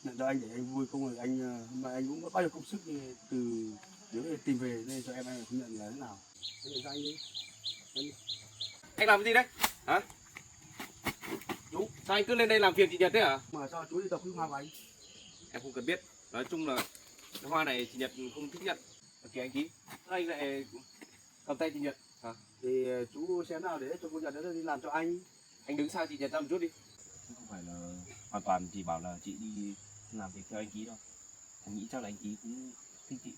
nhận cho anh để anh vui, không rồi anh mà anh cũng có bao nhiêu công sức từ để tìm về đây cho em không nhận là thế nào. Anh nhận cho anh đi. Anh làm cái gì đấy? Hả? Chú, sao anh cứ lên đây làm phiền chị Nhật thế hả? Mà sao chú đi tập cái hoa của anh? Em không cần biết. Nói chung là cái hoa này chị Nhật không thích nhận. Ok anh ký. Sao anh lại cầm tay chị Nhật? Hả? Thì chú xem nào để cho cô Nhật đi làm cho anh. Anh đứng xa chị Nhật ra một chút đi. Không phải là hoàn toàn chỉ bảo là chị đi làm việc theo anh Ký đâu. Anh nghĩ chắc là anh Ký cũng thích chị.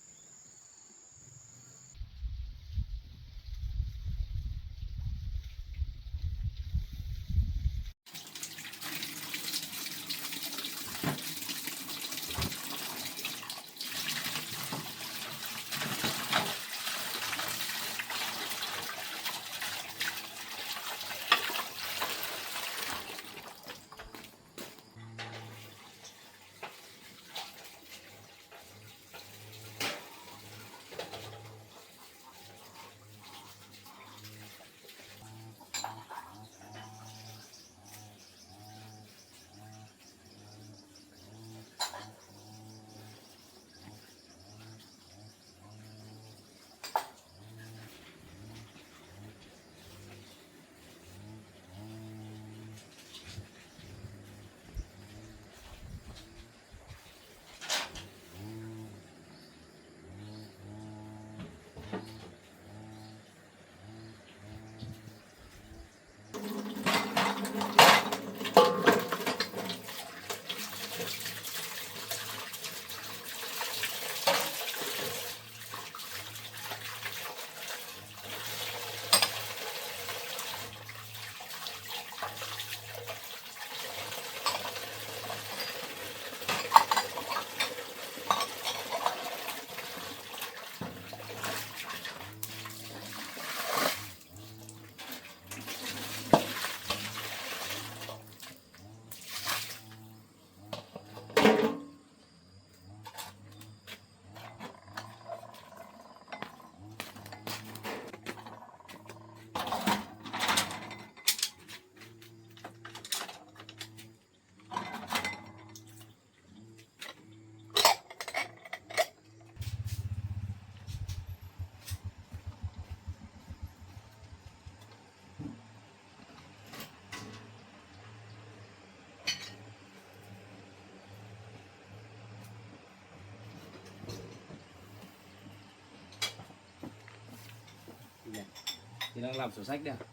Chị đang làm sổ sách đây à?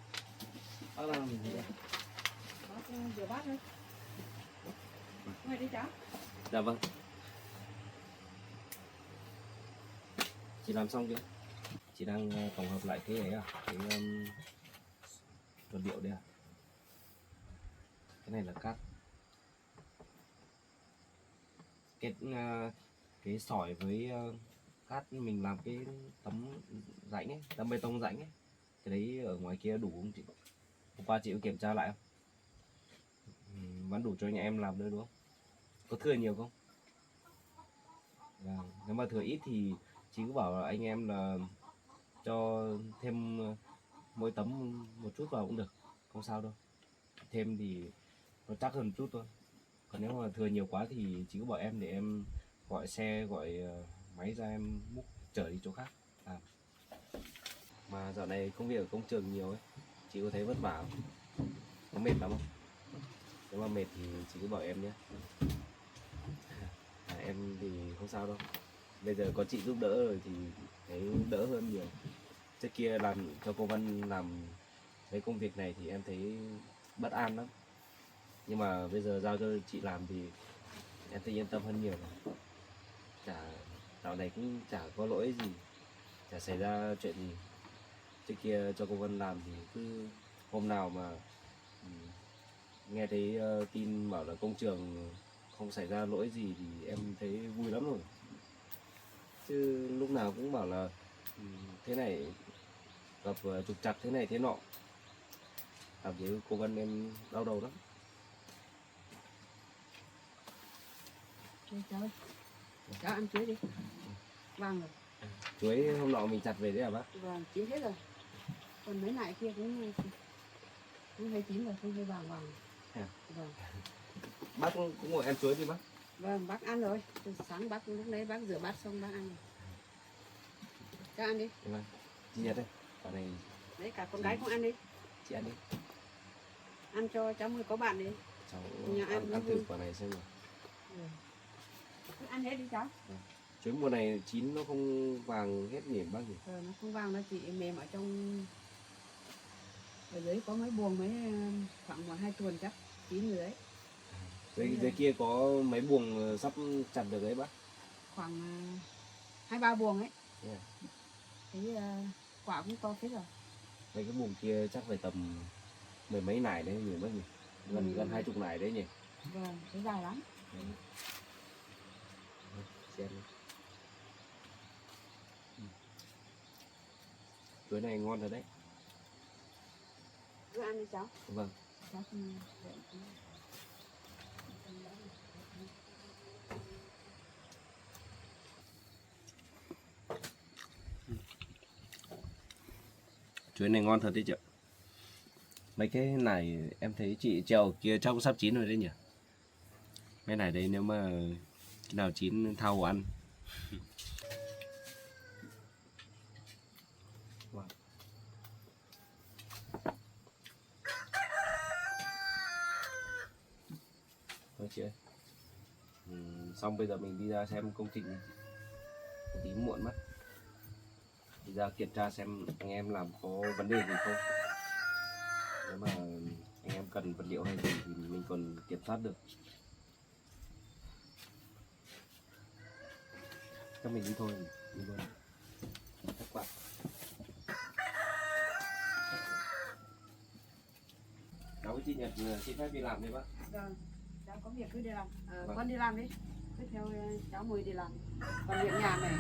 Bác đang làm gì đây? Bác rửa bát thôi. Ngồi đi cháu. Dạ vâng. Chị làm xong chưa? Chị đang tổng hợp lại cái ấy à? Cái vật liệu đây à? Cái này là cát. Cái sỏi với cát mình làm cái tấm rãnh ấy, tấm bê tông rãnh ấy. Cái đấy ở ngoài kia đủ không chị? Hôm qua chị có kiểm tra lại không? Vẫn đủ cho anh em làm nữa đúng không? Có thừa nhiều không? Vâng. Nếu mà thừa ít thì chị cứ bảo là anh em là cho thêm mỗi tấm một chút vào cũng được, không sao đâu. Thêm thì nó chắc hơn một chút thôi. Còn nếu mà thừa nhiều quá thì chị cứ bảo em để em gọi xe, gọi máy ra em múc chở đi chỗ khác. Mà dạo này công việc ở công trường nhiều ấy, chị có thấy vất vả không? Có mệt lắm không? Nếu mà mệt thì chị cứ bảo em nhé. Em thì không sao đâu. Bây giờ có chị giúp đỡ rồi thì thấy đỡ hơn nhiều. Trước kia làm cho cô Vân làm mấy công việc này thì em thấy bất an lắm. Nhưng mà bây giờ giao cho chị làm thì em thấy yên tâm hơn nhiều rồi. Dạo này cũng chả có lỗi gì, chả xảy ra chuyện gì. Trước kia cho cô Vân làm thì cứ hôm nào mà nghe thấy tin bảo là công trường không xảy ra lỗi gì thì em thấy vui lắm rồi. Chứ lúc nào cũng bảo là thế này gặp trục trặc thế này thế nọ, cảm thấy cô Vân em đau đầu lắm. Cháu. Cháu ăn chuối đi. Vàng rồi. Chuối hôm nọ mình chặt về đấy hả bác? Vàng chín hết rồi. Còn mấy nại kia cũng hơi chín rồi, không hơi vàng vàng. À. Vâng. Bác cũng ngồi ăn chuối đi bác. Vâng, bác ăn rồi. Từ sáng bác lúc đấy bác rửa bát xong bác ăn rồi. Cho ăn đi. Vâng. Chị Nhật đây. Quả này Đấy cả con gái cũng ăn đi. chị ăn đi. Ăn cho cháu mới có bạn đi. Cháu Nhà ăn ăn nó thử vui. quả này xem nào. Ừ. Cứ ăn hết đi cháu. Chứ mùa này chín nó không vàng hết nhỉ bác nhỉ? Nó không vàng, nó chỉ mềm ở trong. Ở dưới có mấy buồng mấy khoảng 2 tuần chắc chín rồi đấy. Dưới kia có mấy buồng sắp chặt được đấy bác. Khoảng 2-3 buồng ấy. Yeah. Thấy quả cũng to phết rồi. Mấy cái buồng kia chắc phải tầm mười mấy nải đấy nhỉ bác nhỉ? Gần 20 nải đấy nhỉ? Vâng, thấy dài lắm. Xem đi. Chuối này ngon rồi đấy. Cứ ăn đi cháu. Vâng. Cháu không... Chuối này ngon thật đấy chị ạ. Mấy cái này em thấy chị treo kia chắc cũng sắp chín rồi đấy nhỉ? Cái này đấy nếu mà cái nào chín thau ăn. Wow. Thôi chị ơi. Xong bây giờ mình đi ra xem công trình một tí muộn mất. Đi ra kiểm tra xem anh em làm có vấn đề gì không. Nếu mà anh em cần vật liệu hay gì thì mình còn kiểm soát được. Chắc mình đi thôi, đi luôn. Các bạn. Cháu với chị Nhật xin phép đi làm đấy bác. Vâng, cháu có việc cứ đi làm. Vâng. Con đi làm đi. Cứ theo cháu mời đi làm. Còn việc nhà này,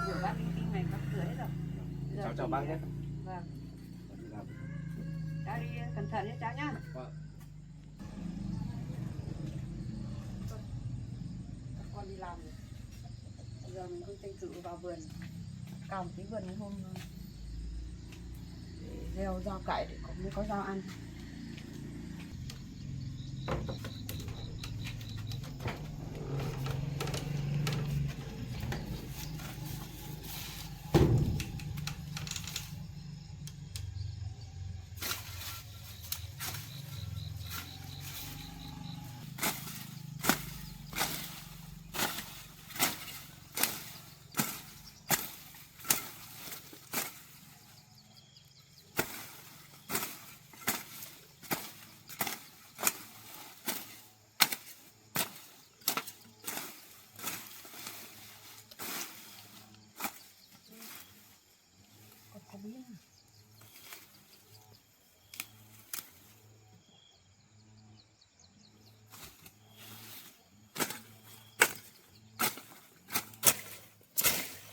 rửa bát linh tinh này, các rửa hết rồi. Cháu chào bác nhé. Vâng. Cháu đi làm. Cháu đi cẩn thận nhé cháu nhá. Vâng. Các con đi làm rồi. Bây giờ mình cũng tranh thủ vào vườn. Cào một tí vườn mấy hôm để gieo rau cải để mới có rau ăn. Có biết à?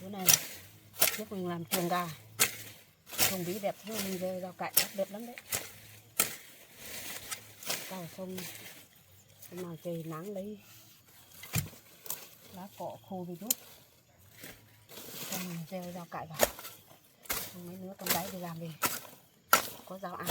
Chỗ này lúc mình làm chuồng gà, chuồng bí đẹp thế mình về rau cải đẹp lắm đấy. Cào xong hôm nào trời nắng lấy lá cỏ khô đi chút, xong mình gieo rau cải vào. Xong mấy đứa con gái đi làm về có rau ăn.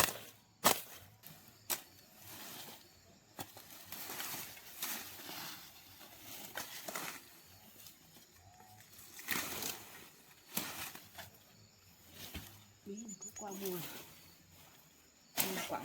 Bí này cũng qua mùa quả.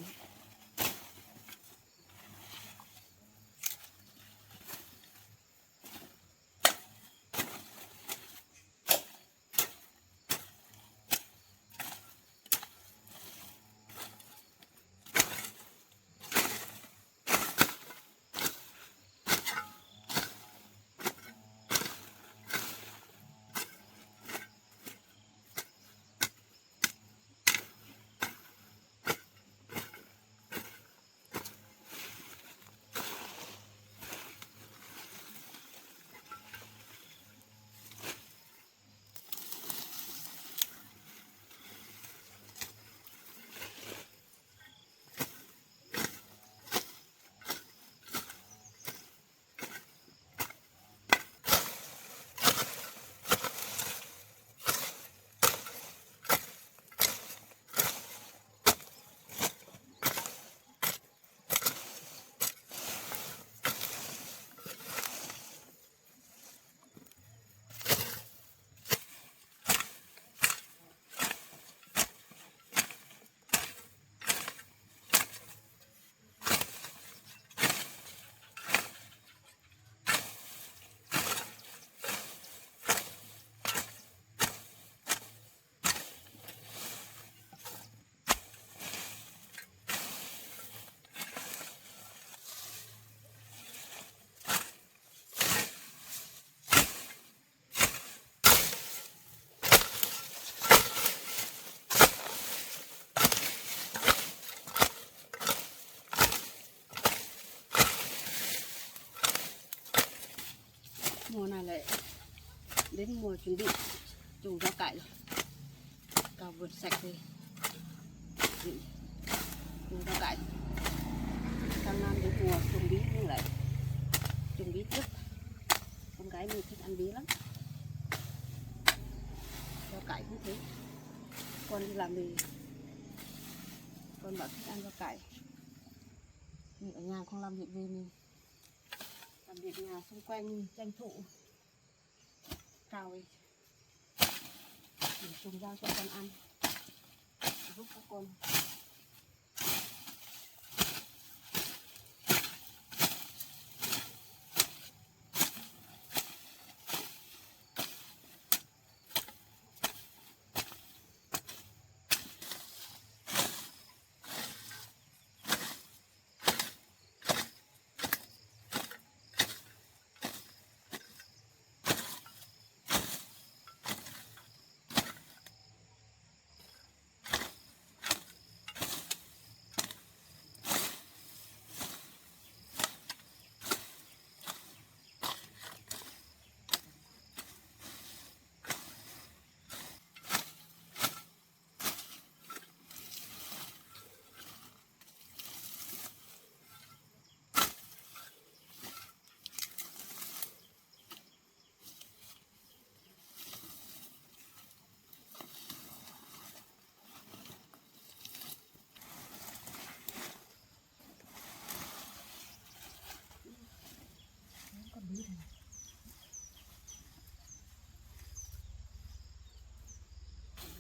Mùa này lại đến mùa chuẩn bị trồng rau cải rồi. Cào vườn sạch thì trồng rau cải. Sang năm đến mùa trồng bí nhưng lại trồng bí trước. Con gái mình thích ăn bí lắm. Rau cải cũng thế. Con đi làm thì con bảo thích ăn rau cải. Mình ở nhà không làm việc gì, mình làm việc nhà xung quanh tranh thủ cào ấy để trồng rau cho con ăn, giúp các con.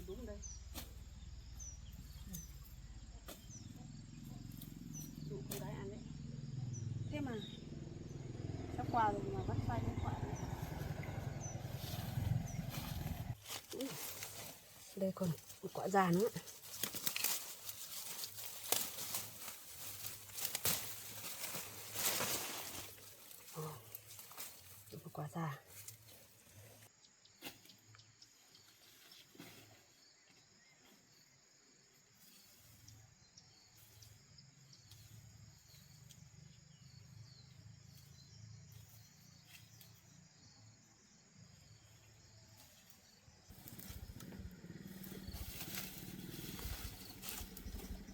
Đúng đây. Dụ con gái ăn đấy. Thế mà sắp qua rồi mà bắt sai cái quả này. Đây còn một quả già nữa. Một quả già.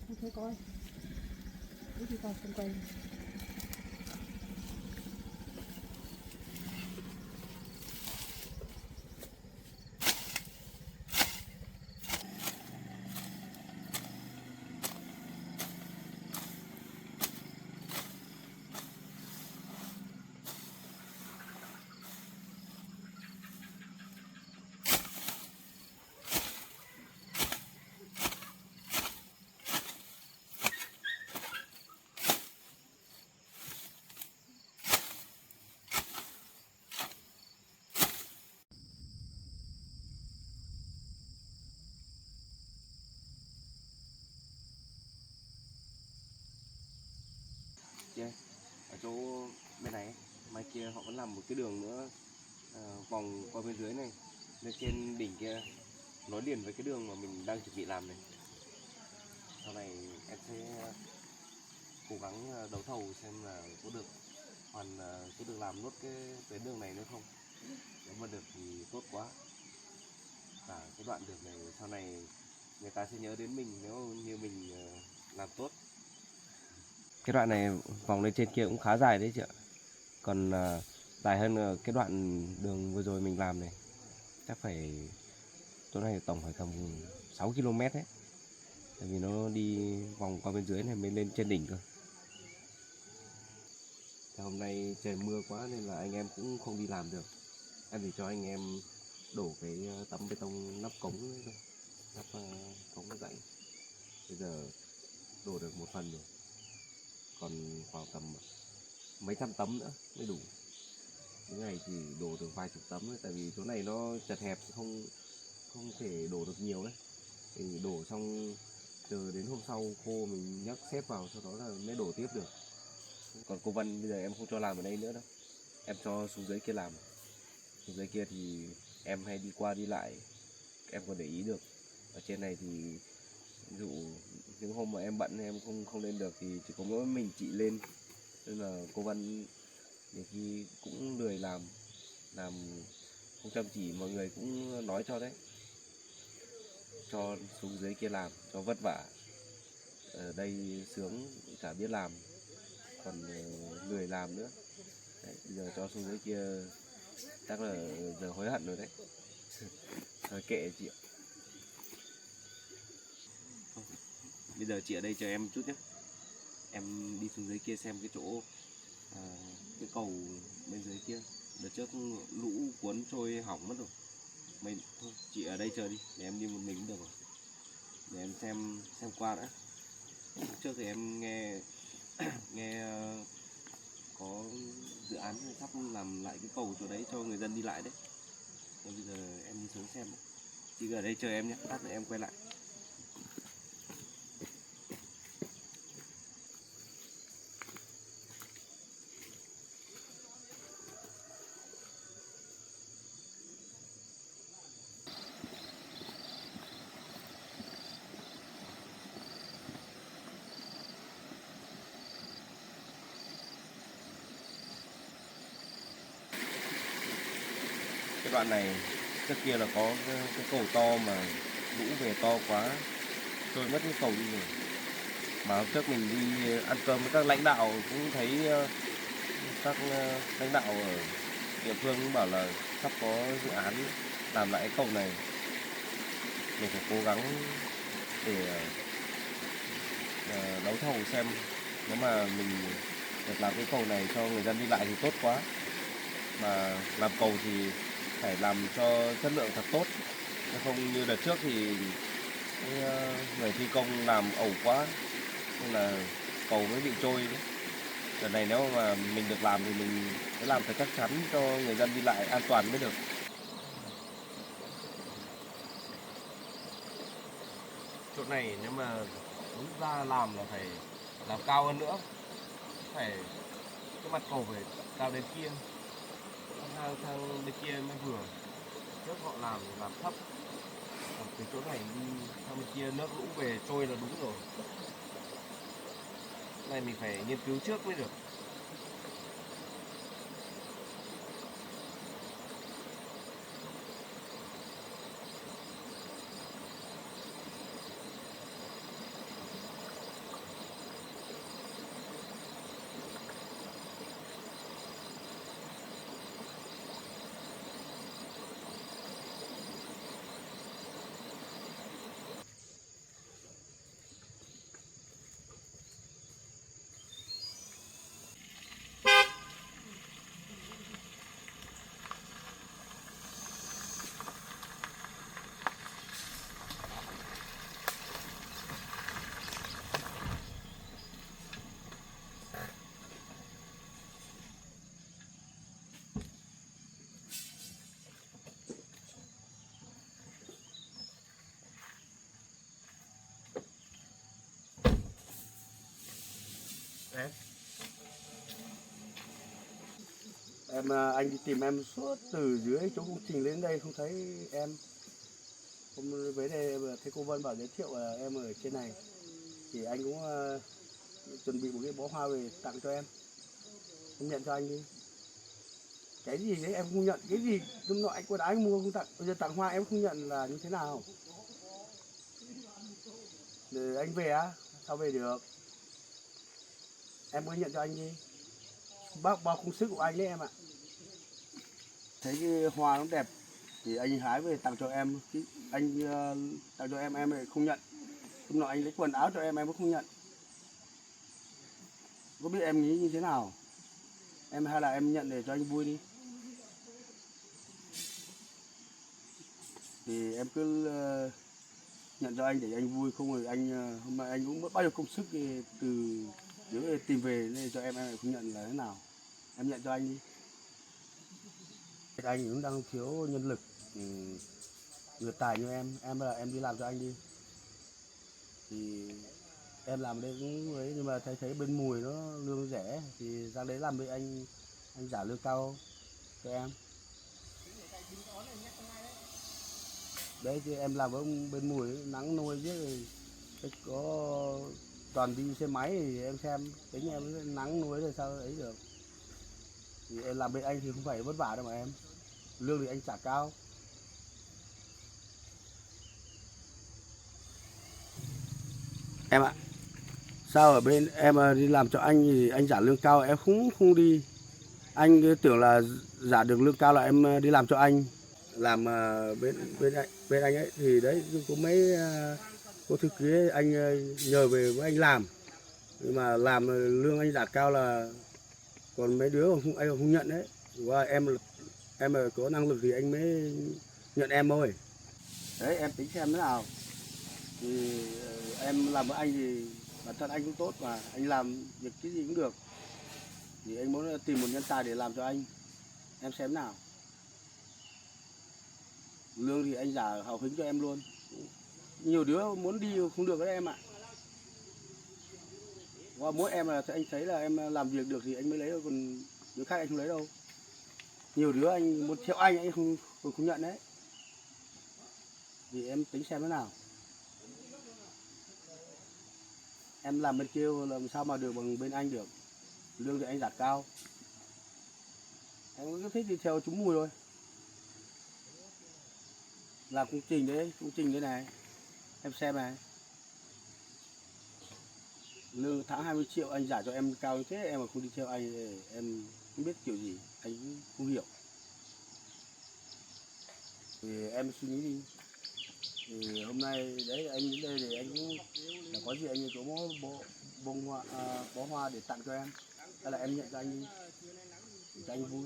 Không thấy coi. Cái gì coi xung quanh. Ở chỗ bên này mai kia họ vẫn làm một cái đường nữa, vòng qua bên dưới này lên trên đỉnh kia nối liền với cái đường mà mình đang chuẩn bị làm này. Sau này em sẽ cố gắng đấu thầu xem là có được làm nốt cái tuyến đường này nữa không. Nếu mà được thì tốt quá. Cả cái đoạn đường này sau này người ta sẽ nhớ đến mình nếu như mình làm tốt. Cái đoạn này vòng lên trên kia cũng khá dài đấy chị ạ. Còn dài hơn cái đoạn đường vừa rồi mình làm này. Chắc phải chỗ này tổng phải tầm 6 km đấy. Tại vì nó đi vòng qua bên dưới này mới lên trên đỉnh cơ. Thì hôm nay trời mưa quá nên là anh em cũng không đi làm được. Em chỉ cho anh em đổ cái tấm bê tông nắp cống thôi. Nắp cống nó dãy. Bây giờ đổ được một phần rồi. Còn khoảng tầm mấy trăm tấm nữa mới đủ. Cái ngày chỉ đổ được vài chục tấm thôi, tại vì chỗ này nó chật hẹp, không thể đổ được nhiều đấy. Thì đổ xong chờ đến hôm sau khô mình nhấc xếp vào, sau đó là mới đổ tiếp được. Còn cô Vân bây giờ em không cho làm ở đây nữa đâu, em cho xuống dưới kia làm. Xuống dưới kia thì em hay đi qua đi lại, em còn để ý được. Ở trên này thì ví dụ những hôm mà em bận em không lên được thì chỉ có mỗi mình chị lên, nên là cô Vân nhiều khi cũng lười làm. làm không chăm chỉ mọi người cũng nói cho đấy, cho xuống dưới kia làm cho vất vả, ở đây sướng chả biết làm, còn lười làm nữa. Đấy, bây giờ cho xuống dưới kia chắc là giờ hối hận rồi đấy. Thôi kệ chị ạ. Bây giờ chị ở đây chờ em một chút nhé, em đi xuống dưới kia xem cái chỗ cái cầu bên dưới kia đợt trước lũ cuốn trôi hỏng mất rồi. Thôi chị ở đây chờ đi, để em đi một mình cũng được rồi, để em xem qua đã. Trước thì em nghe nghe có dự án sắp làm lại cái cầu chỗ đấy cho người dân đi lại đấy, nên bây giờ em đi xuống xem. Chị ở đây chờ em nhé, lát nữa em quay lại. Cái đoạn này trước kia là có cái cầu to mà lũ về to quá trôi mất cái cầu đi rồi. Mà hôm trước mình đi ăn cơm với các lãnh đạo cũng thấy các lãnh đạo ở địa phương cũng bảo là sắp có dự án làm lại cái cầu này. Mình phải cố gắng để đấu thầu xem nếu mà mình được làm cái cầu này cho người dân đi lại thì tốt quá. Mà làm cầu thì phải làm cho chất lượng thật tốt, chứ không như đợt trước thì người thi công làm ẩu quá nên là cầu mới bị trôi đấy. Đợt này nếu mà mình được làm thì mình sẽ làm thật chắc chắn cho người dân đi lại an toàn mới được. Chỗ này nếu mà đúng ra làm là phải làm cao hơn nữa, phải cái mặt cầu phải cao đến kia, sang bên kia mới vừa. Trước họ làm thấp, còn từ chỗ này đi sang bên kia nước lũ về trôi là đúng rồi. Cái này mình phải nghiên cứu trước mới được. Anh đi tìm em suốt từ dưới chỗ công trình đến đây không thấy em. Hôm với đây thấy cô Vân bảo giới thiệu là em ở trên này, thì anh cũng chuẩn bị một cái bó hoa về tặng cho em nhận cho anh đi. Cái gì đấy em không nhận, cái gì hôm nọ anh quần áo anh mua không tặng, bây giờ tặng hoa em không nhận là như thế nào? Để anh về á, sao về được? Em mới nhận cho anh đi. Bác bao công sức của anh đấy em ạ. Thấy cái hoa nó đẹp thì anh hái về tặng cho em, chứ anh tặng cho em lại không nhận. Hôm nọ anh lấy quần áo cho em cũng không nhận. Có biết em nghĩ như thế nào? Em hay là em nhận để cho anh vui đi. Thì em cứ nhận cho anh để anh vui, không rồi anh hôm nay anh cũng mất bao nhiêu công sức thì từ dưới tìm về nên cho em lại không nhận là thế nào? Em nhận cho anh đi. Anh cũng đang thiếu nhân lực người tài như em là em đi làm cho anh đi. Thì em làm đây cũng ấy, nhưng mà thấy bên Mùi nó lương rẻ thì ra đấy làm với anh trả lương cao cho em. Đấy chứ em làm với bên Mùi nắng nôi biết rồi, có toàn đi xe máy thì em xem tính em nắng nuôi rồi sao ấy được. Thì em làm bên anh thì không phải vất vả đâu mà em. lương thì anh trả cao. Em ạ, sao ở bên em đi làm cho anh thì anh trả lương cao em không không đi. Anh cứ tưởng là trả được lương cao là em đi làm cho anh. Làm bên anh ấy thì đấy có mấy cô thư ký ấy, anh nhờ về với anh làm. Nhưng mà làm lương anh trả cao là còn mấy đứa không, anh không nhận đấy. Và em có năng lực thì anh mới nhận em thôi. Đấy em tính xem thế nào. Thì em làm với anh thì bản thân anh cũng tốt mà anh làm việc cái gì cũng được. Thì anh muốn tìm một nhân tài để làm cho anh. Em xem nào. Lương thì anh trả hào hứng cho em luôn. Nhiều đứa muốn đi không được đấy em ạ. Và mỗi em là anh thấy là em làm việc được thì anh mới lấy đâu, còn đứa khác anh không lấy đâu. Nhiều đứa anh muốn theo anh không nhận đấy. Thì em tính xem thế nào. Em làm bên kia làm sao mà được bằng bên anh được. Lương thì anh đạt cao. Em cứ thích đi theo chúng mùi thôi. Làm công trình đấy này. Em xem này. Lương tháng 20 triệu anh trả cho em cao như thế, em mà không đi theo anh em không biết kiểu gì, anh cũng không hiểu. Thì em suy nghĩ đi. Thì hôm nay đấy anh đến đây thì anh cũng là có gì anh có bông hoa, bó hoa để tặng cho em. Hay là em nhận cho anh đi, để cho anh vui.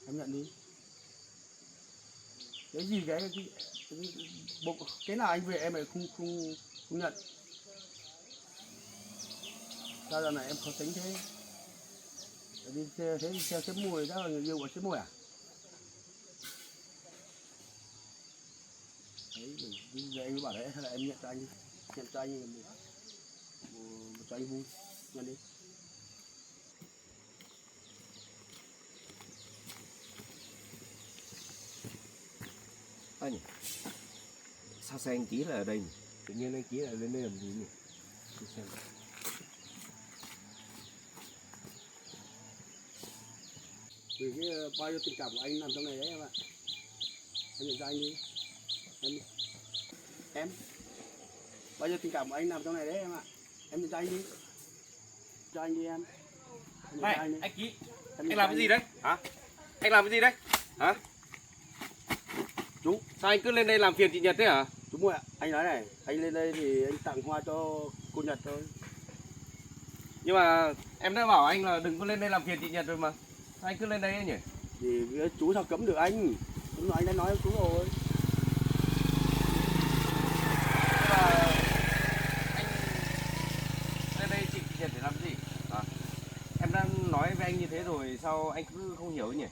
Em nhận đi. Cái gì cái nào anh về em lại không nhận. Sao giờ này em khó tính thế? Đi thế thì theo xếp mùi đó là người yêu của xếp mùi à? Đấy, giờ anh mới bảo đấy, hay là em nhận cho anh đi. Nhận cho anh cho anh vui. Nhận đi. Anh sao xe anh ký là ở đây nhỉ? Tự nhiên anh ký là lên đây làm gì nhỉ? Đi xem. Vì cái bao nhiêu tình cảm của anh nằm trong này đấy em ạ. Em nhận cho anh đi. Em bao nhiêu tình cảm của anh nằm trong này đấy em ạ. Em nhận cho anh đi. Cho anh đi em. Này, anh ký. Anh làm cái gì đấy? Hả? Anh làm cái gì đấy? Hả? Chú, sao anh cứ lên đây làm phiền chị Nhật thế hả? Chú Mùi ạ, anh nói này, anh lên đây thì anh tặng hoa cho cô Nhật thôi. Nhưng mà em đã bảo anh là đừng có lên đây làm phiền chị Nhật rồi mà. Sao anh cứ lên đây ấy nhỉ? Thì chú sao cấm được anh? Đúng rồi, anh đã nói với chú rồi. Nhưng mà anh lên đây chị Nhật để làm gì? À, em đã nói với anh như thế rồi sao anh cứ không hiểu nhỉ?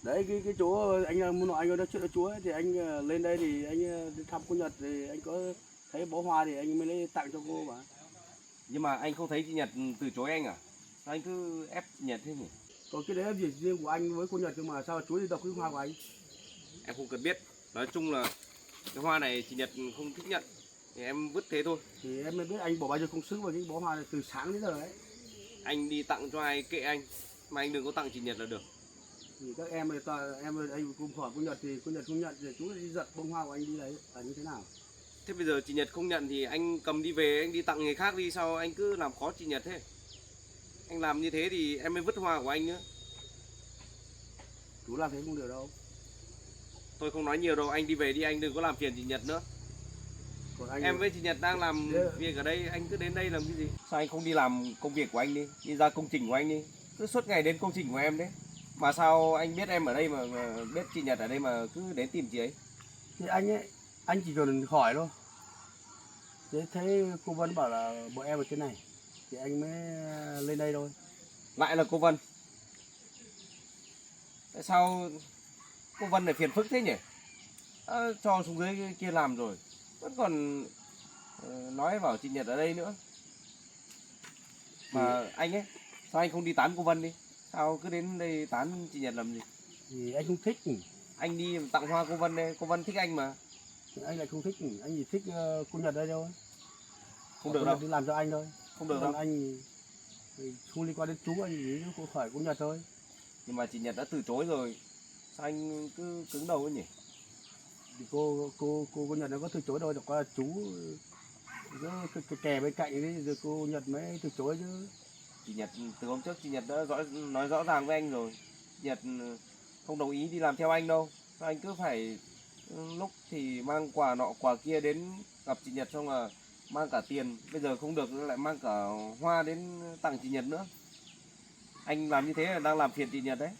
Đấy cái chú anh muốn nói anh nói chuyện với chú ấy, thì anh lên đây thì anh đi thăm cô Nhật thì anh có thấy bó hoa thì anh mới lấy tặng cho cô mà. Nhưng mà anh không thấy chị Nhật từ chối anh à? Sao anh cứ ép chị Nhật thế nhỉ? Còn cái đấy là việc riêng của anh với cô Nhật, nhưng mà sao chú đi đọc cái hoa của anh? Em không cần biết. Nói chung là cái hoa này chị Nhật không thích nhận thì em vứt thế thôi. Thì em mới biết anh bỏ bao nhiêu công sức vào cái bó hoa này từ sáng đến giờ đấy. Anh đi tặng cho ai kệ anh, mà anh đừng có tặng chị Nhật là được. Thì các em anh cùng hỏi cô Nhật thì cô Nhật không nhận thì chú đi giật bông hoa của anh đi đấy là như thế nào? Thế bây giờ chị Nhật không nhận thì anh cầm đi về anh đi tặng người khác đi, sao anh cứ làm khó chị Nhật thế? Anh làm như thế thì em mới vứt hoa của anh nữa. Chú làm thế không được đâu. Tôi không nói nhiều đâu, anh đi về đi, anh đừng có làm phiền chị Nhật nữa. Còn anh Em với chị Nhật đang làm việc ở đây, anh cứ đến đây làm cái gì? Sao anh không đi làm công việc của anh đi, đi ra công trình của anh đi. Cứ suốt ngày đến công trình của em đấy. Mà sao anh biết em ở đây mà biết chị Nhật ở đây mà cứ đến tìm chị ấy? thì anh chỉ cần hỏi thôi. Thế thấy cô Vân bảo là bọn em ở trên này thì anh mới lên đây thôi. Lại là cô Vân. Tại sao cô Vân lại phiền phức thế nhỉ? Cho xuống dưới kia làm rồi vẫn còn nói bảo chị Nhật ở đây nữa. Mà anh ấy, sao anh không đi tán cô Vân đi? Sao cứ đến đây tán chị Nhật làm gì? Thì anh không thích. Anh đi tặng hoa cô Vân đây, cô Vân thích anh mà. Anh lại không thích, anh chỉ thích cô Nhật đây thôi. Không được Cô đâu. Nhật đi làm cho anh thôi. Không được Còn đâu. anh thì không liên quan đến chú, anh chỉ khỏi cô Nhật thôi. Nhưng mà chị Nhật đã từ chối rồi. Sao anh cứ cứng đầu ấy nhỉ? Thì cô Nhật nó có từ chối đâu, chẳng qua là chú cái kè bên cạnh ấy rồi cô Nhật mới từ chối chứ. Chị Nhật từ hôm trước chị Nhật đã nói rõ ràng với anh rồi. Chị Nhật không đồng ý đi làm theo anh đâu. Sao anh cứ phải lúc thì mang quà nọ quà kia đến gặp chị Nhật, xong là mang cả tiền, bây giờ không được lại mang cả hoa đến tặng chị Nhật nữa. Anh làm như thế là đang làm phiền chị Nhật đấy.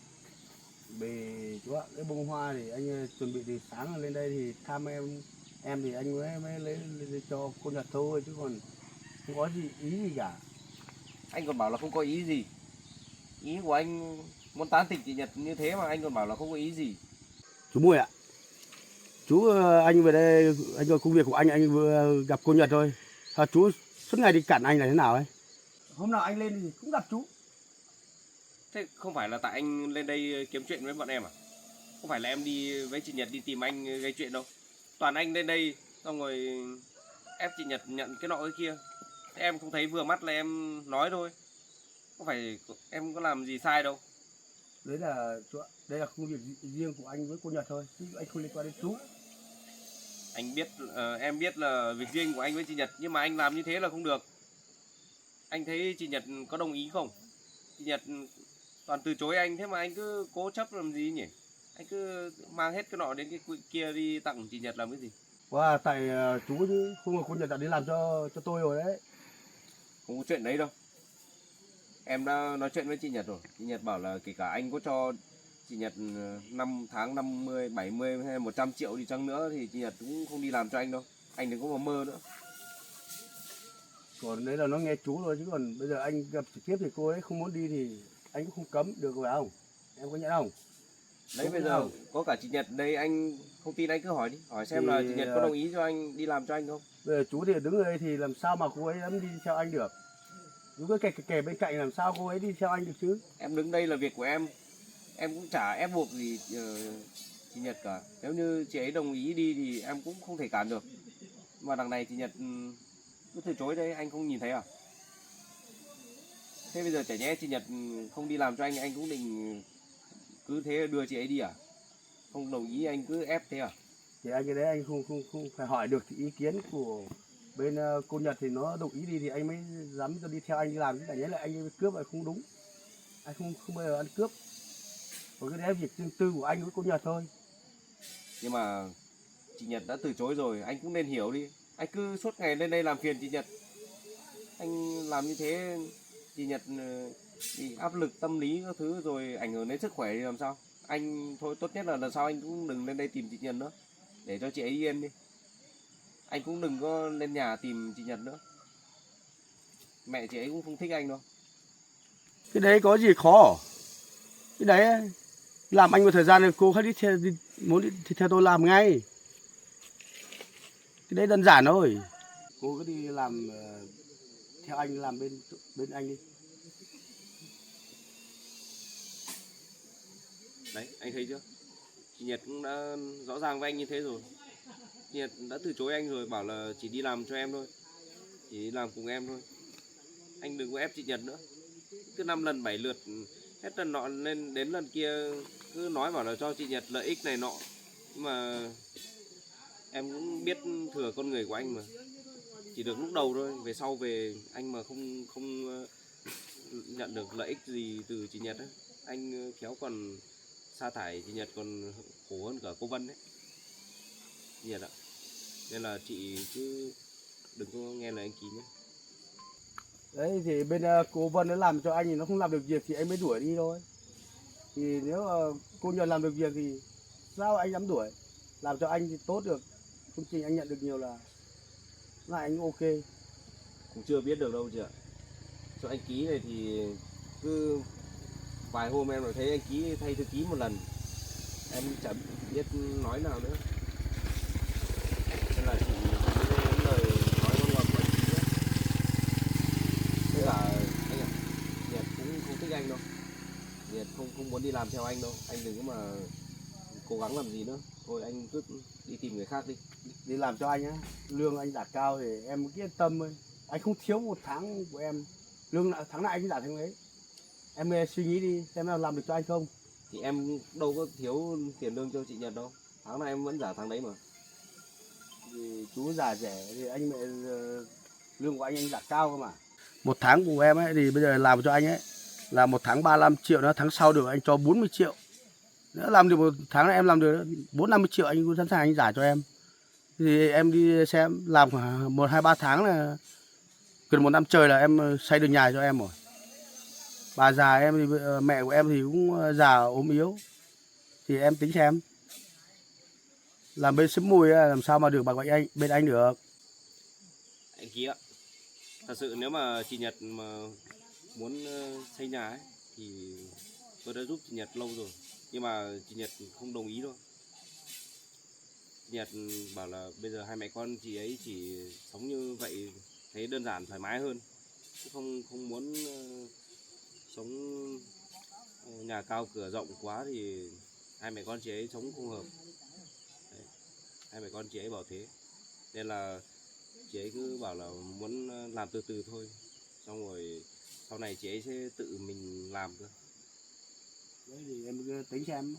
Về chú ạ, cái bông hoa thì anh chuẩn bị từ sáng lên đây thì thăm em thì anh mới lấy cho cô Nhật thôi, chứ còn không có ý gì cả. Anh còn bảo là không có ý gì. Ý của anh muốn tán tỉnh chị Nhật như thế mà anh còn bảo là không có ý gì. Chú Mùi ạ, chú anh về đây, anh có công việc của anh vừa gặp cô Nhật thôi. Sao chú suốt ngày đi cản anh là thế nào ấy? Hôm nào anh lên thì cũng gặp chú. Thế không phải là tại anh lên đây kiếm chuyện với bọn em à? Không phải là em đi với chị Nhật đi tìm anh gây chuyện đâu. Toàn anh lên đây xong rồi ép chị Nhật nhận cái nọ cái kia. Thế em không thấy vừa mắt là em nói thôi. Không phải em có làm gì sai đâu. Đấy là chú ạ, đây là công việc riêng của anh với cô Nhật thôi, chứ anh không liên quan đến chú. Anh biết, em biết là việc riêng của anh với chị Nhật, nhưng mà anh làm như thế là không được. Anh thấy chị Nhật có đồng ý không? Chị Nhật toàn từ chối anh, thế mà anh cứ cố chấp làm gì nhỉ? Anh cứ mang hết cái nọ đến cái kia đi tặng chị Nhật làm cái gì? Wow, tại chú chứ không là cô Nhật đã đi làm cho tôi rồi đấy. Không có chuyện đấy đâu. Em đã nói chuyện với chị Nhật rồi. Chị Nhật bảo là kể cả anh có cho chị Nhật 5 tháng 50, 70 hay 100 triệu đi chăng nữa thì chị Nhật cũng không đi làm cho anh đâu. Anh đừng có mà mơ nữa. Còn đấy là nó nghe chú rồi, chứ còn bây giờ anh gặp trực tiếp thì cô ấy không muốn đi thì anh cũng không cấm được, phải không? Em có nhận không? Đấy, Đúng bây giờ không? có cả chị Nhật đây, anh không tin anh cứ hỏi đi. Hỏi xem Thì, là chị Nhật có đồng ý cho anh đi làm cho anh không. Bây giờ chú thì đứng ở đây thì làm sao mà cô ấy dám đi theo anh được? Chú cứ kè bên cạnh làm sao cô ấy đi theo anh được chứ? Em đứng đây là việc của em. Em cũng chả ép buộc gì chị Nhật cả. Nếu như chị ấy đồng ý đi thì em cũng không thể cản được. Mà đằng này chị Nhật cứ từ chối đấy, anh không nhìn thấy à? Thế bây giờ chả nhẽ chị Nhật không đi làm cho anh cũng định cứ thế đưa chị ấy đi à? Không đồng ý anh cứ ép thế à? Thì anh cái đấy anh không phải hỏi được ý kiến của bên cô Nhật thì nó đồng ý đi thì anh mới dám cho đi theo anh đi làm, chứ cả nhẽ là anh cướp là không đúng. Anh không bao giờ ăn cướp. Còn cái đấy là việc riêng tư của anh với cô Nhật thôi. Nhưng mà chị Nhật đã từ chối rồi, anh cũng nên hiểu đi. Anh cứ suốt ngày lên đây làm phiền chị Nhật. Anh làm như thế chị Nhật bị áp lực tâm lý các thứ rồi ảnh hưởng đến sức khỏe thì làm sao? Anh thôi, tốt nhất là lần sau anh cũng đừng lên đây tìm chị Nhật nữa, để cho chị ấy yên đi. Anh cũng đừng có lên nhà tìm chị Nhật nữa. Mẹ chị ấy cũng không thích anh đâu. Cái đấy có gì khó? Cái đấy làm anh một thời gian rồi cô khác muốn đi theo tôi làm ngay. Cái đấy đơn giản thôi. Cô cứ đi làm theo anh, làm bên anh đi. Đấy, anh thấy chưa? Chị Nhật cũng đã rõ ràng với anh như thế rồi. Chị Nhật đã từ chối anh rồi, bảo là chỉ đi làm cho em thôi, chỉ đi làm cùng em thôi. Anh đừng có ép chị Nhật nữa. Cứ 5 lần 7 lượt hết lần nọ lên đến lần kia cứ nói bảo là cho chị Nhật lợi ích này nọ. Nhưng mà em cũng biết thừa con người của anh mà. Chỉ được lúc đầu thôi, về sau về anh mà không nhận được lợi ích gì từ chị Nhật ấy, anh khéo còn sa thải chị Nhật còn khổ hơn cả cô Vân đấy. Chị Nhật ạ. Nên là chị cứ đừng có nghe lời anh Kỳ nhé. Đấy thì bên cô Vân nó làm cho anh thì nó không làm được việc thì anh mới đuổi đi thôi. Thì nếu cô Nhật làm được việc thì sao anh dám đuổi? Làm cho anh thì tốt được. Công trình anh nhận được nhiều là anh ok. Cũng chưa biết được đâu chị ạ. Cho anh ký này thì cứ vài hôm em lại thấy anh ký thay thư ký một lần, em chẳng biết nói nào nữa. Nên là chị những lời nói ngon ngọt của anh ký nhé. Với cả anh ạ, Nhật cũng không thích anh đâu. Nhật không muốn đi làm theo anh đâu. Anh đừng có mà cố gắng làm gì nữa. Thôi anh cứ đi tìm người khác đi. Đi làm cho anh á, lương anh trả cao thì em cứ yên tâm thôi. Anh không thiếu một tháng của em. Lương tháng nào anh cũng trả tháng đấy. Em nghe suy nghĩ đi xem nào làm được cho anh không. Thì em đâu có thiếu tiền lương cho chị Nhật đâu, tháng này em vẫn trả tháng đấy mà. Thì chú già trẻ thì anh mẹ lương của anh trả cao cơ mà. Một tháng của em ấy thì bây giờ làm cho anh ấy là một tháng 35 triệu, nữa tháng sau được anh cho 40 triệu. Nếu làm được một tháng này em làm được 4-50 triệu anh cũng sẵn sàng anh trả cho em. Thì em đi xem làm khoảng 1-2-3 tháng là gần 1 năm trời là em xây được nhà cho em rồi. Bà già em thì mẹ của em thì cũng già ốm yếu. Thì em tính xem làm bên xóm mùi làm sao mà được bằng bên anh được. Anh Ký ạ, thật sự nếu mà chị Nhật mà muốn xây nhà ấy thì tôi đã giúp chị Nhật lâu rồi, nhưng mà chị Nhật không đồng ý đâu. Chị Nhật bảo là bây giờ hai mẹ con chị ấy chỉ sống như vậy thấy đơn giản thoải mái hơn, chứ không không muốn sống nhà cao cửa rộng quá thì hai mẹ con chị ấy sống không hợp. Đấy, hai mẹ con chị ấy bảo thế, nên là chị ấy cứ bảo là muốn làm từ từ thôi, xong rồi sau này chị ấy sẽ tự mình làm cơ. Đấy thì em cứ tính xem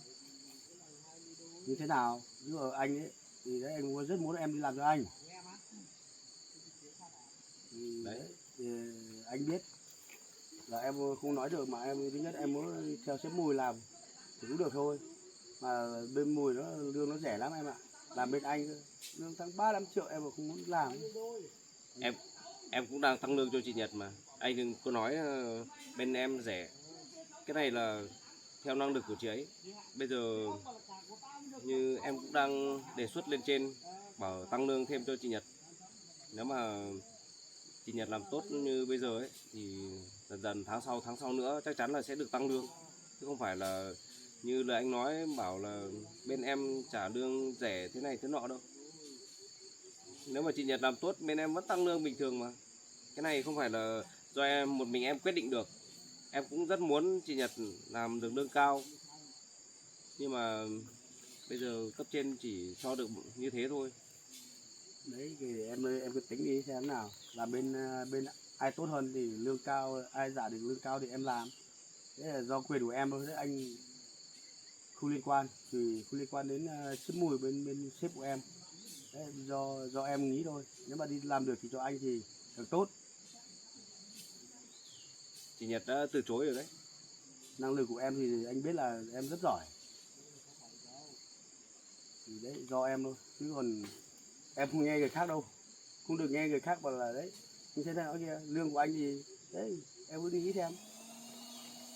như thế nào. Ví dụ anh ấy thì đấy anh rất muốn em đi làm cho anh. Thì Đấy. đấy thì anh biết là em không nói được, mà em thứ nhất em muốn theo sếp Mùi làm thì cũng được thôi. Mà bên Mùi nó lương nó rẻ lắm em ạ. Làm bên anh lương tháng 3-5 triệu em mà không muốn làm. Em cũng đang tăng lương cho chị Nhật mà, anh đừng có nói bên em rẻ. Cái này là theo năng lực của chị ấy. Bây giờ như em cũng đang đề xuất lên trên bảo tăng lương thêm cho chị Nhật. Nếu mà chị Nhật làm tốt như bây giờ ấy thì dần dần tháng sau nữa chắc chắn là sẽ được tăng lương, chứ không phải là như lời anh nói bảo là bên em trả lương rẻ thế này thế nọ đâu. Nếu mà chị Nhật làm tốt bên em vẫn tăng lương bình thường mà. Cái này không phải là do em một mình em quyết định được. Em cũng rất muốn chị Nhật làm được lương cao, nhưng mà bây giờ cấp trên chỉ cho được như thế thôi. Đấy thì em cứ tính đi xem nào. Làm bên ai tốt hơn thì lương cao, ai trả được lương cao thì em làm. Thế là do quyền của em thôi, thế anh không liên quan, thì không liên quan đến sếp Mùi bên sếp của em. Đấy, do em nghĩ thôi. Nếu mà đi làm được thì cho anh thì càng tốt. Chị Nhật đã từ chối rồi đấy. Năng lực của em thì anh biết là em rất giỏi. Thì đấy do em thôi, chứ còn em không nghe người khác đâu. Không được nghe người khác bảo là đấy như thế nào kia, lương của anh thì đấy em cứ nghĩ xem.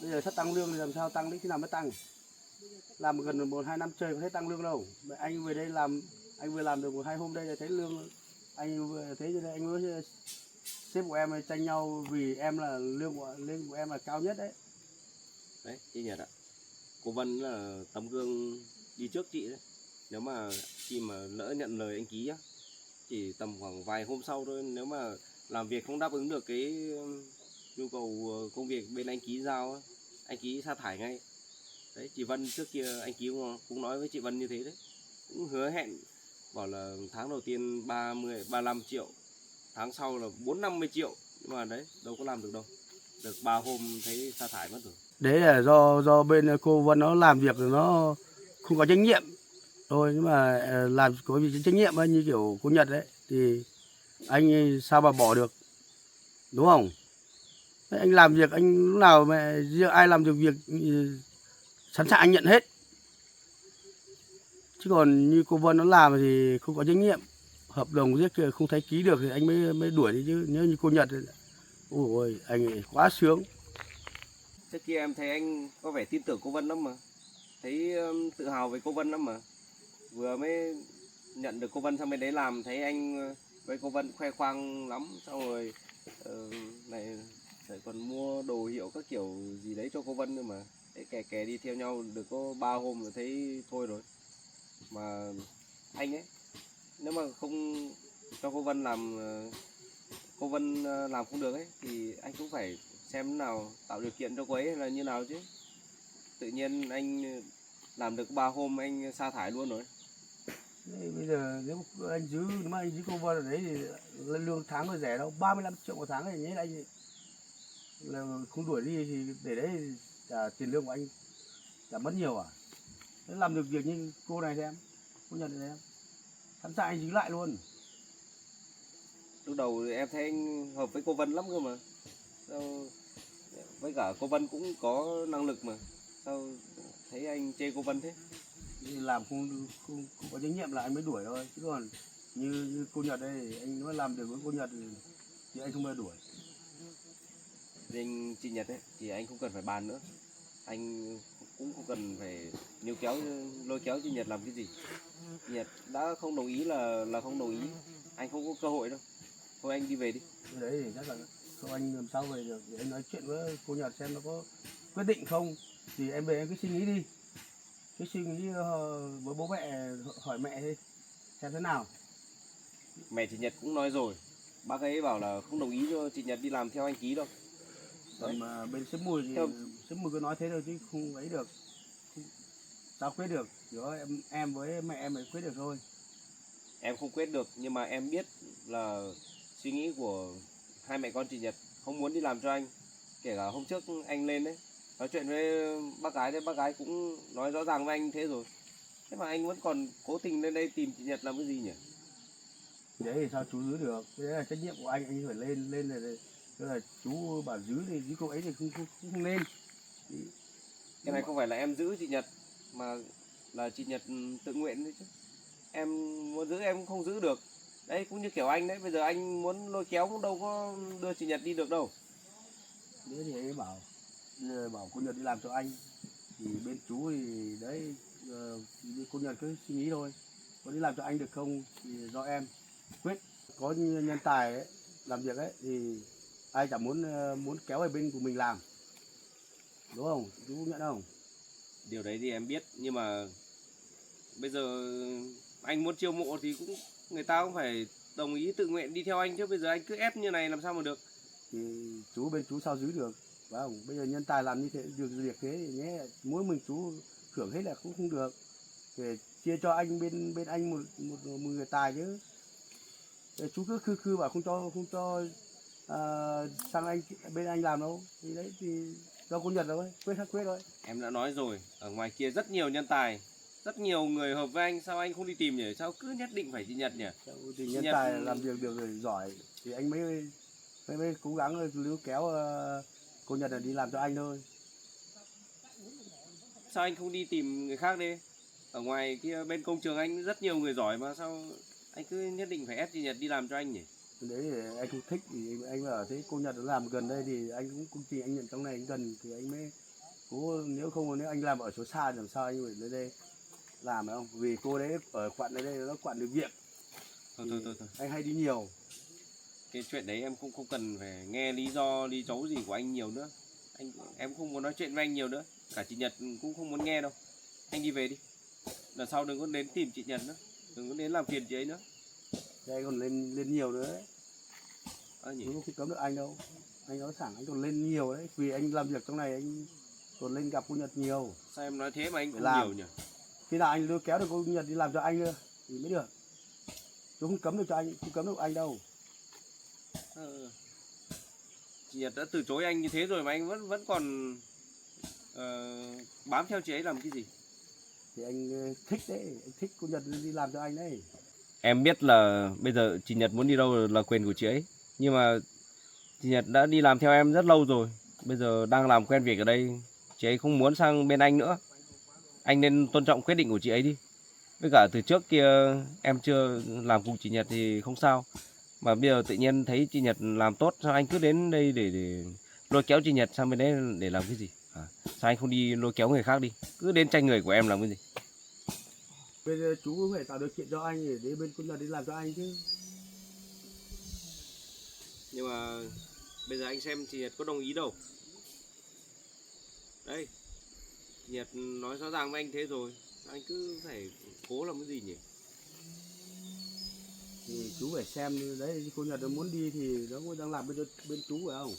Bây giờ sắp tăng lương thì làm sao tăng đến khi nào mới tăng? Làm gần 1-2 năm trời có thấy tăng lương đâu. Anh về đây làm, anh vừa làm được 1-2 hôm đây là thấy lương, anh vừa thấy cho nên anh mới sếp của em tranh nhau vì em là lương của em là cao nhất đấy. Đấy chị Nhật ạ, cô Vân là tấm gương đi trước chị đấy. Nếu mà khi mà lỡ nhận lời anh Ký á, chỉ tầm khoảng vài hôm sau thôi, nếu mà làm việc không đáp ứng được cái nhu cầu công việc bên anh Ký giao á, anh Ký sa thải ngay. Đấy, chị Vân trước kia anh Ký cũng nói với chị Vân như thế đấy, cũng hứa hẹn bảo là tháng đầu tiên 35 triệu, tháng sau là 4-50 triệu, nhưng mà đấy đâu có làm được đâu, được 3 hôm thấy sa thải mất rồi. Đấy là do bên cô Vân nó làm việc nó không có trách nhiệm thôi, nhưng mà làm có việc trách nhiệm ấy, như kiểu cô Nhật đấy thì anh sao mà bỏ được, đúng không? Đấy, anh làm việc anh lúc nào mà riêng ai làm được việc sẵn sàng anh nhận hết, chứ còn như cô Vân nó làm thì không có trách nhiệm, hợp đồng giết kia không thấy ký được thì anh mới đuổi đi, chứ nếu như cô Nhật thì ôi anh ấy quá sướng. Trước kia em thấy anh có vẻ tin tưởng cô Vân lắm mà, thấy tự hào về cô Vân lắm mà. Vừa mới nhận được cô Vân sang bên đấy làm, thấy anh với cô Vân khoe khoang lắm, xong rồi này lại còn mua đồ hiệu các kiểu gì đấy cho cô Vân nữa mà. Thế kè kè đi theo nhau được có 3 hôm rồi thấy thôi rồi. Mà anh ấy, nếu mà không cho cô Vân làm, cô Vân làm không được ấy, thì anh cũng phải xem thế nào tạo điều kiện cho cô ấy là như nào chứ. Tự nhiên anh làm được 3 hôm anh sa thải luôn rồi. Thế bây giờ nếu mà anh giữ cô Vân ở đấy thì lương tháng nó rẻ đâu, 35 triệu một tháng thì nhớ anh là không đuổi đi thì để đấy trả tiền lương của anh chả mất nhiều à? Thế làm được việc như cô này xem, cô Nhật này em, sẵn sàng anh giữ lại luôn. Lúc đầu thì em thấy anh hợp với cô Vân lắm cơ mà. Sao với cả cô Vân cũng có năng lực mà. Sao thấy anh chê cô Vân thế? Thì làm không có trách nhiệm là anh mới đuổi thôi, chứ còn như cô Nhật đây, anh nói làm được với cô Nhật thì anh không bao giờ đuổi. Riêng chị Nhật ấy thì anh không cần phải bàn nữa. Anh cũng không cần phải níu kéo lôi kéo chị Nhật làm cái gì. Chị Nhật đã không đồng ý là không đồng ý. Anh không có cơ hội đâu. Thôi anh đi về đi. Cái đấy thì chắc là không, anh làm sao về được, để anh nói chuyện với cô Nhật xem nó có quyết định không, thì em về em cứ suy nghĩ đi, cứ suy nghĩ với bố mẹ, hỏi mẹ đi xem thế nào. Mẹ chị Nhật cũng nói rồi. Bác ấy bảo là không đồng ý cho chị Nhật đi làm theo anh Ký đâu. Còn mà bên sếp Mùi thì Theo- sếp Mùi cứ nói thế thôi chứ không ấy được, sao quyết được, chỉ có em với mẹ em mới quyết được thôi. Em không quyết được nhưng mà em biết là suy nghĩ của hai mẹ con chị Nhật không muốn đi làm cho anh. Kể cả hôm trước anh lên đấy nói chuyện với bác gái đấy, bác gái cũng nói rõ ràng với anh thế rồi. Thế mà anh vẫn còn cố tình lên đây tìm chị Nhật làm cái gì nhỉ? Thì đấy thì sao chú giữ được, cái đấy là trách nhiệm của anh phải lên lên này, tức là chú bảo giữ thì giữ cô ấy thì không lên. Thì, Cái này không phải là em giữ chị Nhật mà là chị Nhật tự nguyện đấy chứ. Em muốn giữ em cũng không giữ được. Đấy cũng như kiểu anh đấy, bây giờ anh muốn lôi kéo cũng đâu có đưa chị Nhật đi được đâu. đấy thì anh ấy bảo cô Nhật đi làm cho anh, thì bên chú thì đấy, cô Nhật cứ suy nghĩ thôi, có đi làm cho anh được không thì do em quyết. Có nhân tài ấy, làm việc ấy thì ai chẳng muốn kéo ở bên của mình làm, đúng không chú, nhận không? Điều đấy thì em biết nhưng mà bây giờ anh muốn chiêu mộ thì cũng người ta cũng phải đồng ý tự nguyện đi theo anh chứ, bây giờ anh cứ ép như này làm sao mà được. Thì bên chú sao giữ được, phải không? Bây giờ nhân tài làm như thế được việc thế thì nhé, mỗi mình chú hưởng hết là cũng không được, để chia cho anh bên anh một người tài chứ. Để chú cứ khư bảo không cho sang anh bên anh làm đâu, thì đấy thì do cô Nhật thôi, quyết thôi. Em đã nói rồi, ở ngoài kia rất nhiều nhân tài, rất nhiều người hợp với anh, sao anh không đi tìm nhỉ? Sao cứ nhất định phải chị Nhật nhỉ? Thì nhân Nhật tài làm việc được rồi, giỏi thì anh mới cố gắng níu kéo cô Nhật là đi làm cho anh thôi. sao anh không đi tìm người khác đi? Ở ngoài kia bên công trường anh rất nhiều người giỏi mà sao anh cứ nhất định phải ép chị Nhật đi làm cho anh nhỉ? Đấy thì anh không thích, thì anh bảo thế cô Nhật nó làm gần đây thì anh cũng công ty anh nhận trong này anh gần thì anh mới cố, nếu anh làm ở chỗ xa thì làm sao anh phải lên đây làm, phải không? Vì cô đấy ở quận ở đây nó quản được việc, Thôi. anh hay đi nhiều. Cái chuyện đấy em cũng không cần phải nghe lý do lý dấu gì của anh nhiều nữa. Em không muốn nói chuyện với anh nhiều nữa. Cả chị Nhật cũng không muốn nghe đâu. Anh đi về đi. Lần sau đừng có đến tìm chị Nhật nữa. Đừng có đến làm phiền chị ấy nữa. Thế anh còn lên nhiều nữa đấy, Nhỉ? chú không cấm được anh đâu, anh nói thẳng anh còn lên nhiều đấy, vì anh làm việc trong này anh còn lên gặp cô Nhật nhiều. Sao em nói thế mà anh Phải không làm. hiểu nhỉ? Khi nào anh đưa kéo được cô Nhật đi làm cho anh nữa thì mới được, chú không cấm được cho anh, không cấm được anh đâu. Ờ, Chị Nhật đã từ chối anh như thế rồi mà anh vẫn còn bám theo chị ấy làm cái gì? Thì anh thích đấy, anh thích cô Nhật đi làm cho anh đấy. Em biết là bây giờ chị Nhật muốn đi đâu là quyền của chị ấy. Nhưng mà chị Nhật đã đi làm theo em rất lâu rồi. Bây giờ đang làm quen việc ở đây. Chị ấy không muốn sang bên anh nữa. Anh nên tôn trọng quyết định của chị ấy đi. Với cả từ trước kia em chưa làm cùng chị Nhật thì không sao. Mà bây giờ tự nhiên thấy chị Nhật làm tốt, sao anh cứ đến đây để lôi kéo chị Nhật sang bên đấy để làm cái gì? Sao anh không đi lôi kéo người khác đi? Cứ đến tranh người của em làm cái gì? Bây giờ chú cũng phải tạo điều kiện cho anh để bên cô Nhật đi làm cho anh chứ. Nhưng mà bây giờ anh xem chị Nhật có đồng ý đâu. Đây, chị Nhật nói rõ ràng với anh thế rồi. Anh cứ phải cố làm cái gì nhỉ? Thì chú phải xem đấy, cô Nhật nó muốn đi thì nó cũng đang làm bên chú phải không?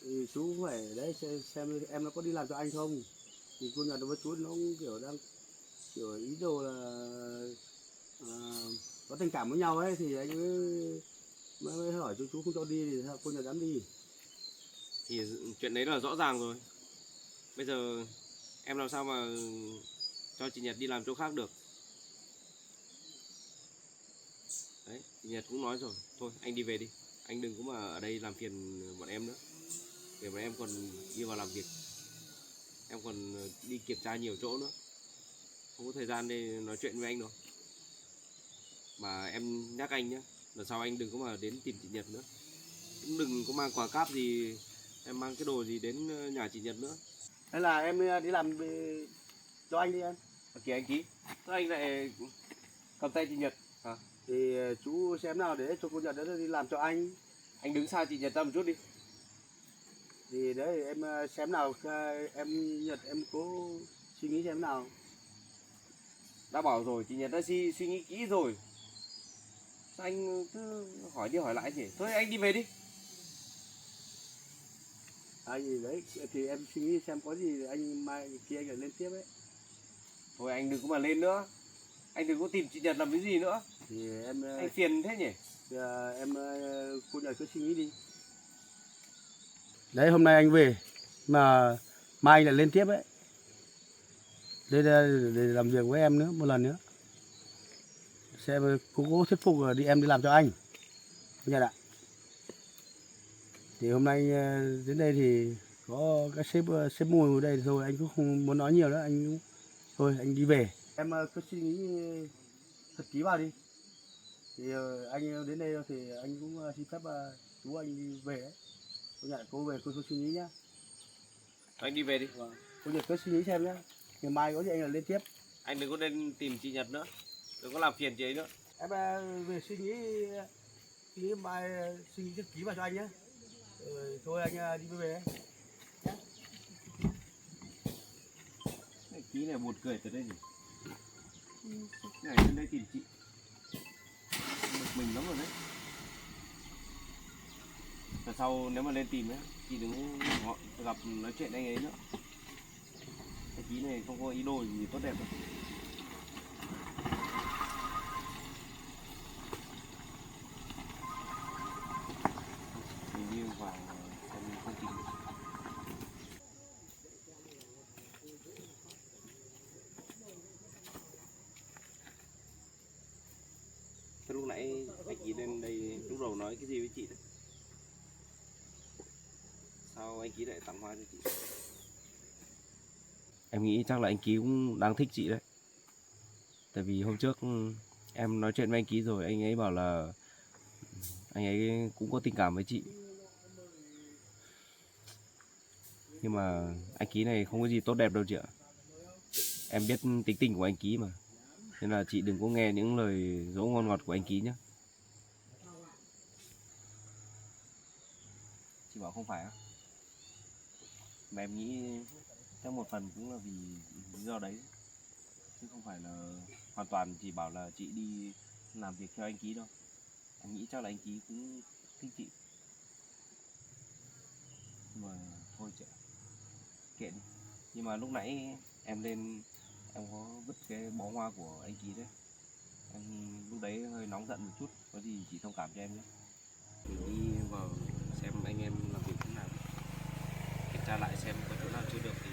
Thì chú cũng phải đấy xem em nó có đi làm cho anh không. Thì cô Nhật nó với chú nó cũng kiểu đang kiểu ý đồ là có tình cảm với nhau ấy, thì anh mới hỏi chú không cho đi thì sao cô Nhật dám đi. Thì chuyện đấy là rõ ràng rồi. Bây giờ Em làm sao mà cho chị Nhật đi làm chỗ khác được. Đấy, chị Nhật cũng nói rồi, thôi anh đi về đi, anh đừng có mà ở đây làm phiền bọn em nữa, để bọn em còn đi vào làm việc, em còn đi kiểm tra nhiều chỗ nữa, không có thời gian để nói chuyện với anh đâu. Mà em nhắc anh nhé, lần sau anh đừng có mà đến tìm chị Nhật nữa, cũng đừng có mang quà cáp gì, em mang cái đồ gì đến nhà chị Nhật nữa. Hay là em đi làm cho anh đi em. Kìa anh Ký, sao anh lại cầm tay chị Nhật hả? Thì chú xem nào để cho cô Nhật đó đi làm cho anh Đứng xa chị Nhật ra một chút đi. thì đấy em xem nào em Nhật em cố suy nghĩ xem nào. Đã bảo rồi, chị Nhật đã suy nghĩ kỹ rồi, sao anh cứ hỏi đi hỏi lại nhỉ? Thôi anh đi về đi. Gì đấy thì em suy nghĩ xem có gì anh mai kia anh lại lên tiếp ấy. Thôi anh đừng có mà lên nữa, anh đừng có tìm chị Nhật làm cái gì nữa, Thì em anh phiền thế nhỉ. thì, cô Nhật cứ suy nghĩ đi. Đấy hôm nay anh về mà mai anh lại lên tiếp ấy. Để làm việc với em nữa một lần nữa. Xem cố thuyết phục đi em đi làm cho anh. Cô Nhật ạ. Thì hôm nay đến đây thì có các sếp mùi ở đây thì thôi anh cũng không muốn nói nhiều nữa, anh cũng thôi anh đi về. Em cứ suy nghĩ thật kỹ vào đi. Thì anh đến đây thì anh cũng xin phép chú anh đi về ấy. Cô Nhật cô về cô suy nghĩ nhá. Anh đi về đi. Vâng. Cô Nhật cứ suy nghĩ xem nhá. Ngày mai có gì anh là lên tiếp. Anh đừng có nên tìm chị Nhật nữa, đừng có làm phiền chị ấy nữa. Em về suy nghĩ mai suy nghĩ thật kỹ vào cho anh nhé. Thôi anh đi về. Cái Ký này buồn cười từ đây nhỉ. Này lên đây tìm chị, bực mình lắm rồi đấy. Lần sau nếu mà lên tìm ấy, chị đừng có gặp nói chuyện anh ấy nữa. Cái Ký này không có ý đồ gì tốt đẹp đâu. Mình đi vào xem không tìm được. Thế lúc nãy anh Ký lên đây lúc đầu nói cái gì với chị đấy? Sao anh Ký lại tặng hoa cho chị? Em nghĩ chắc là anh Ký cũng đang thích chị đấy. Tại vì hôm trước em nói chuyện với anh Ký rồi, anh ấy bảo là anh ấy cũng có tình cảm với chị. Nhưng mà anh Ký này không có gì tốt đẹp đâu chị ạ. Em biết tính tình của anh Ký mà. Nên là chị đừng có nghe những lời dỗ ngon ngọt của anh Ký nhé. Chị bảo không phải á? Mà em nghĩ theo một phần cũng là vì lý do đấy, chứ không phải là hoàn toàn chỉ bảo là chị đi làm việc theo anh Ký đâu. Em nghĩ chắc là anh Ký cũng thích chị. Nhưng mà thôi chị ạ, kệ đi. Nhưng mà lúc nãy em lên em có vứt cái bó hoa của anh Ký đấy. Em lúc đấy hơi nóng giận một chút, có gì chị thông cảm cho em nhé. Mình đi vào xem anh em làm việc thế nào, kiểm tra lại xem có chỗ nào chưa được thì